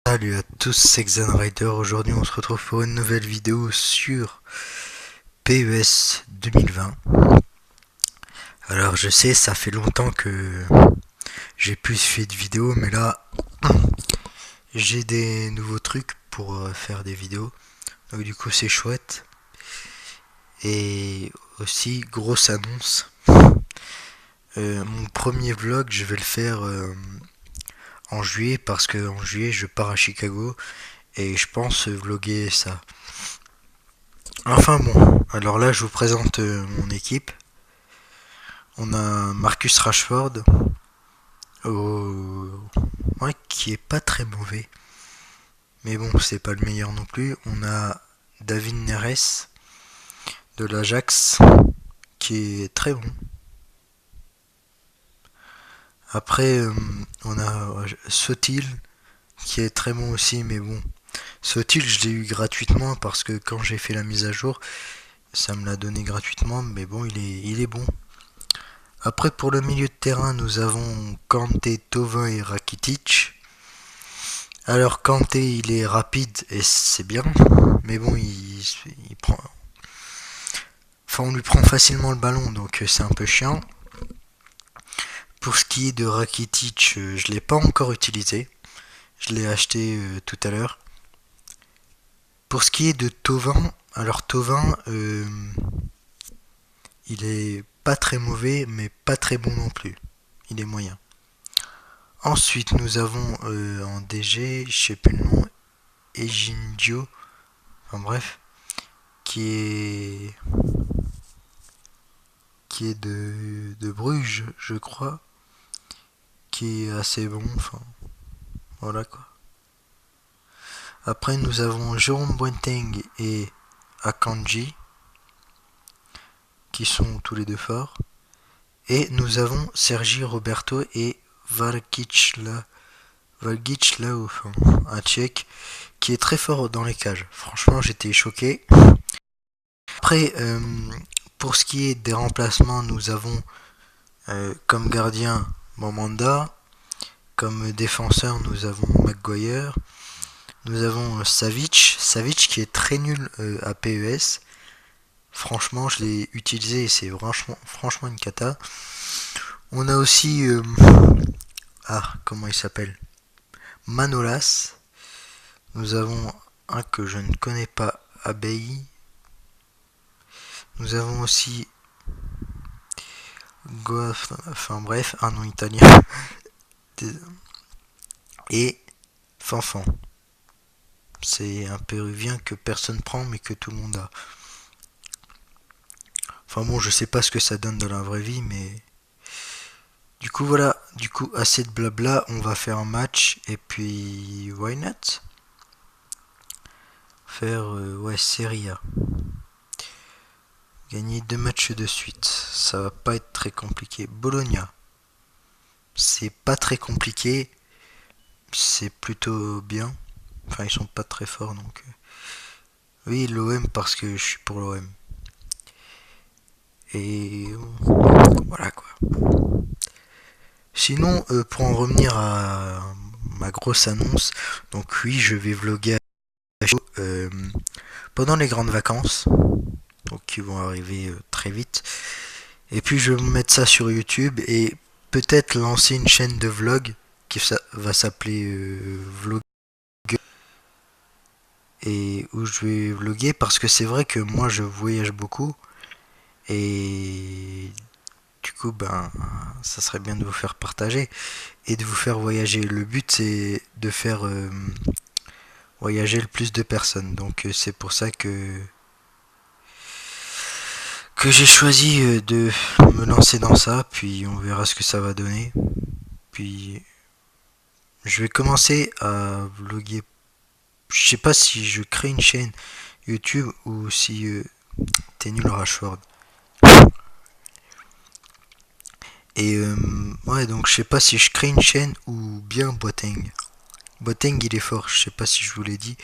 Salut à tous, c'est Xenrider. Aujourd'hui, on se retrouve pour une nouvelle vidéo sur PES 2020. Alors, je sais, ça fait longtemps que j'ai plus fait de vidéos, mais là, j'ai des nouveaux trucs pour faire des vidéos. Donc, du coup, c'est chouette. Et aussi, grosse annonce. Mon premier vlog, je vais le faire en juillet parce que en juillet, je pars à Chicago et je pense vlogger ça. Enfin bon, alors là je vous présente mon équipe. On a Marcus Rashford, ouais, qui est pas très mauvais, mais bon, c'est pas le meilleur non plus. On a David Neres de l'Ajax, qui est très bon. Après, on a Sotil, qui est très bon aussi, mais bon. Sotil, je l'ai eu gratuitement parce que quand j'ai fait la mise à jour, ça me l'a donné gratuitement, mais bon, il est bon. Après, pour le milieu de terrain, nous avons Kanté, Tovin et Rakitic. Alors Kanté, il est rapide et c'est bien, mais bon, il prend, enfin, on lui prend facilement le ballon, donc c'est un peu chiant. Pour ce qui est de Rakitic, je l'ai pas encore utilisé. Je l'ai acheté tout à l'heure. Pour ce qui est de Tovin, alors Tovin, il est pas très mauvais, mais pas très bon non plus. Il est moyen. Ensuite, nous avons en DG, je sais plus le nom, Egindio, enfin bref, qui est de Bruges, je crois, qui est assez bon, enfin voilà quoi. Après, nous avons Jérôme Boateng et Akanji, qui sont tous les deux forts. Et nous avons Sergi Roberto et Valgic là, enfin, un tchèque, qui est très fort dans les cages. Franchement, j'étais choqué. Après, pour ce qui est des remplacements, nous avons comme gardien Momanda, comme défenseur, nous avons Maguire, nous avons Savic qui est très nul à PES. Franchement, je l'ai utilisé et c'est franchement une cata. On a aussi comment il s'appelle, Manolas. Nous avons un que je ne connais pas, Abei. Nous avons aussi Goff, enfin bref, un nom italien. Et Fanfan. C'est un péruvien que personne prend mais que tout le monde a. Enfin bon, je sais pas ce que ça donne dans la vraie vie, mais du coup voilà, du coup assez de blabla, on va faire un match et puis why not faire ouais, Serie A. Gagner 2 matchs de suite, ça va pas être très compliqué. Bologna, c'est pas très compliqué, c'est plutôt bien. Enfin, ils sont pas très forts donc. Oui, l'OM parce que je suis pour l'OM. Et voilà quoi. Sinon, pour en revenir à ma grosse annonce, donc oui, je vais vlogger à chaud, pendant les grandes vacances, donc qui vont arriver très vite. Et puis je vais mettre ça sur YouTube et peut-être lancer une chaîne de vlog qui va s'appeler Vlog et où je vais vloguer parce que c'est vrai que moi je voyage beaucoup et du coup ben ça serait bien de vous faire partager et de vous faire voyager. Le but c'est de faire voyager le plus de personnes. Donc c'est pour ça que j'ai choisi de me lancer dans ça, puis on verra ce que ça va donner. Puis je vais commencer à vlogger. Je sais pas si je crée une chaîne YouTube ou si t'es nul Rashford. Et ouais, donc je sais pas si je crée une chaîne ou bien Boateng. Boateng il est fort, je sais pas si je vous l'ai dit.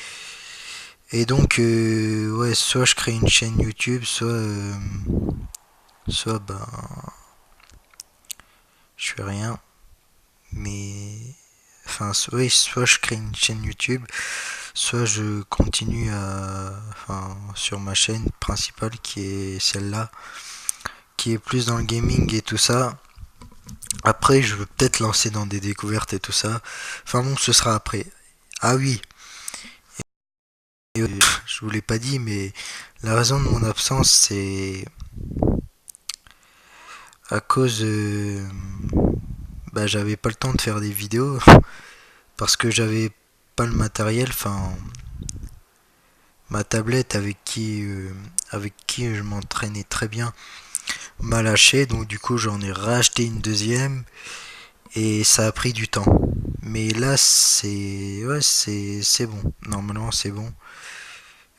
Et donc ouais, soit je crée une chaîne YouTube, soit ben je fais rien. Mais enfin, oui, soit je crée une chaîne YouTube, soit je continue enfin, sur ma chaîne principale qui est celle-là, qui est plus dans le gaming et tout ça. Après, je veux peut-être lancer dans des découvertes et tout ça. Enfin bon, ce sera après. Ah oui, je vous l'ai pas dit, mais la raison de mon absence, c'est à cause, bah, j'avais pas le temps de faire des vidéos parce que j'avais pas le matériel. Enfin, ma tablette avec qui je m'entraînais très bien m'a lâché, donc du coup j'en ai racheté une deuxième et ça a pris du temps. Mais là c'est ouais c'est bon. Normalement c'est bon.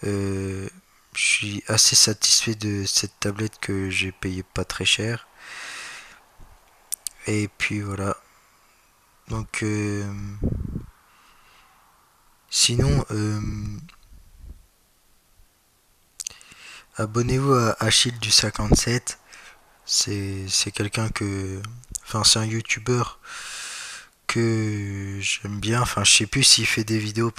Euh, je suis assez satisfait de cette tablette que j'ai payé pas très cher. Et puis voilà. Donc sinon abonnez-vous à Achille du 57. C'est quelqu'un que enfin c'est un youtubeur que j'aime bien. Enfin, je sais plus s'il fait des vidéos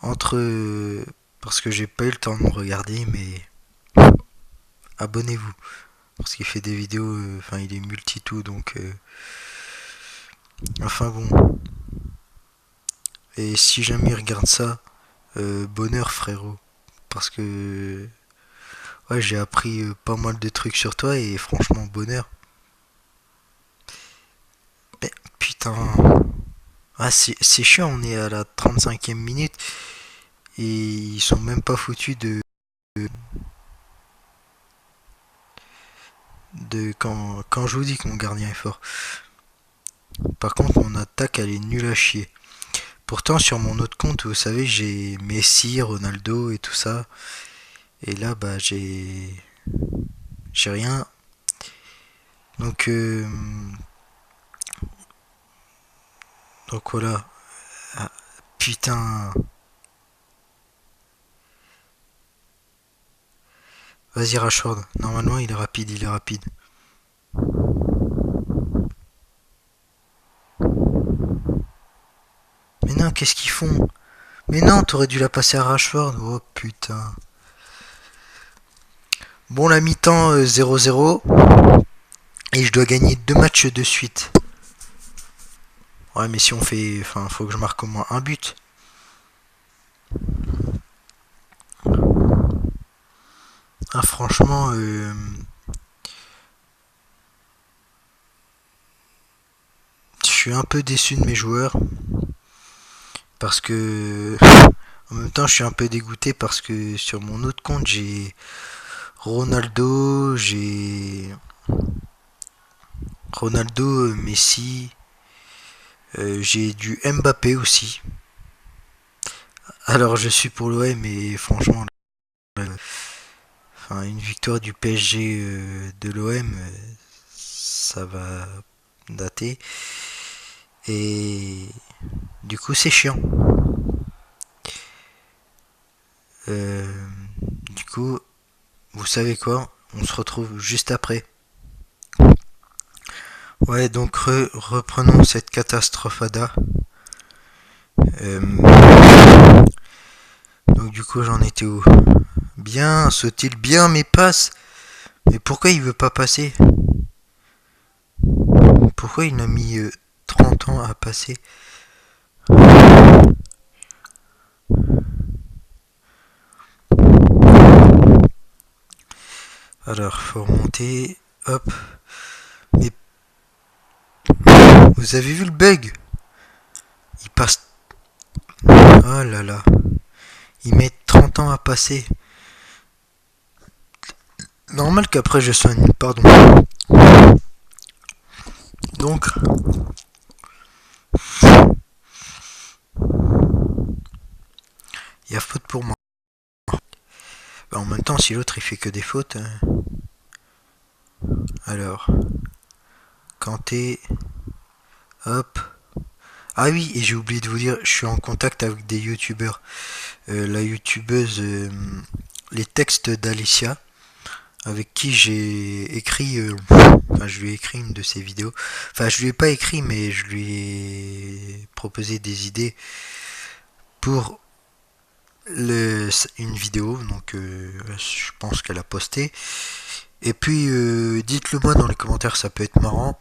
entre parce que j'ai pas eu le temps de me regarder, mais abonnez-vous parce qu'il fait des vidéos. Enfin, il est multi-tout, donc enfin bon. Et si jamais il regarde ça, bonheur frérot, parce que ouais, j'ai appris pas mal de trucs sur toi et franchement bonheur. Mais putain, ah, c'est chiant, on est à la 35e minute et ils sont même pas foutus de quand je vous dis que mon gardien est fort. Par contre, mon attaque, elle est nulle à chier. Pourtant, sur mon autre compte, vous savez, j'ai Messi, Ronaldo et tout ça. Et là, bah, j'ai rien. Donc, donc voilà. Ah, putain. Vas-y, Rashford. Normalement, il est rapide, il est rapide. Mais non, qu'est-ce qu'ils font? Mais non, t'aurais dû la passer à Rashford. Oh putain. Bon, la mi-temps 0-0. Et je dois gagner 2 matchs de suite. Ouais, mais si on fait. Enfin, faut que je marque au moins un but. Ah, franchement, je suis un peu déçu de mes joueurs. Parce que. En même temps, je suis un peu dégoûté parce que sur mon autre compte, j'ai Ronaldo, j'ai. Ronaldo, Messi. J'ai du Mbappé aussi. Alors, je suis pour l'OM, mais franchement, enfin, une victoire du PSG de l'OM, ça va dater. Et du coup, c'est chiant. Euh, du coup, vous savez quoi? On se retrouve juste après. Ouais, donc reprenons cette catastrophada. Donc du coup, j'en étais où? Bien, saute-t-il bien mes passes? Mais pourquoi il veut pas passer? Pourquoi il a mis 30 ans à passer? Alors, faut remonter. Hop. Mais vous avez vu le bug? Il passe. Oh là là. Il met 30 ans à passer. Normal qu'après je soigne, pardon. Donc, il y a faute pour moi. Bah, en même temps, si l'autre il fait que des fautes. Alors, Kanté. Hop. Ah oui, et j'ai oublié de vous dire, je suis en contact avec des youtubeurs. La youtubeuse Les textes d'Alicia, avec qui j'ai écrit enfin je lui ai écrit une de ses vidéos. Enfin je lui ai pas écrit mais je lui ai proposé des idées pour une vidéo, donc je pense qu'elle a posté. Et puis dites-le moi dans les commentaires, ça peut être marrant.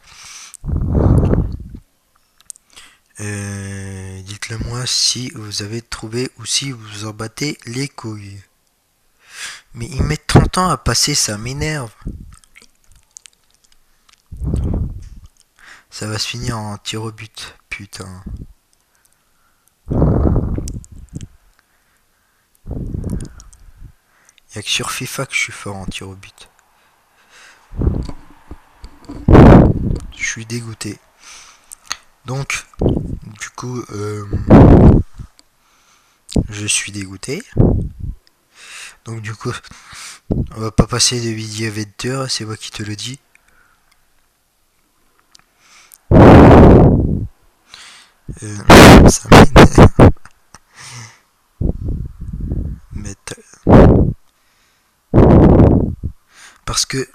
Dites-le moi si vous avez trouvé ou si vous en battez les couilles. Mais il met 30 ans à passer, ça m'énerve. Ça va se finir en tir au but, putain. Y'a que sur FIFA que je suis fort en tir au but. Je suis dégoûté. Donc, du coup, je suis dégoûté. Donc du coup, on va pas passer de vidéo Adventure, c'est moi qui te le dis. Ça m'énerve. Mais parce que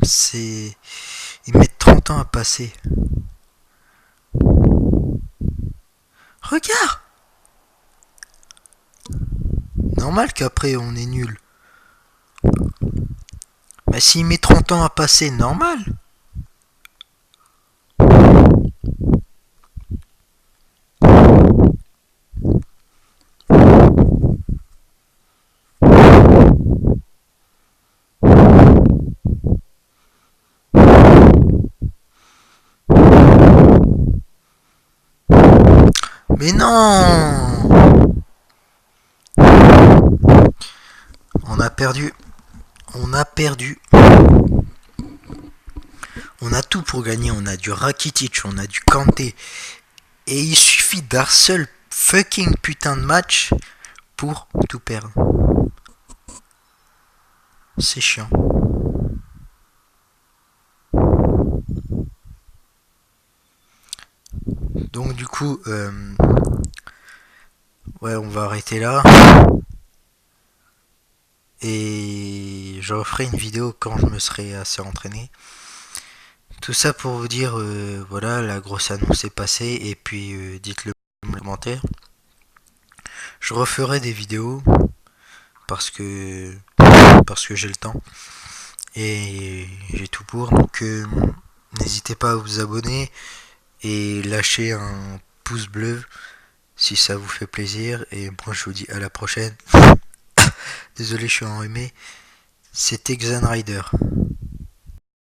c'est... Ils mettent 30 ans à passer. Regarde! Normal qu'après on est nul. Mais s'il met 30 ans à passer, normal. Mais non! On a perdu. On a perdu. On a tout pour gagner. On a du Rakitic, on a du Kanté. Et il suffit d'un seul fucking putain de match pour tout perdre. C'est chiant. Donc du coup, ouais, on va arrêter là. Et je referai une vidéo quand je me serai assez entraîné. Tout ça pour vous dire, voilà, la grosse annonce est passée. Et puis, dites-le dans les commentaires. Je referai des vidéos parce que j'ai le temps et j'ai tout pour. Donc, n'hésitez pas à vous abonner et lâcher un pouce bleu si ça vous fait plaisir. Et moi, je vous dis à la prochaine. Désolé, je suis enrhumé. C'était Xan Rider.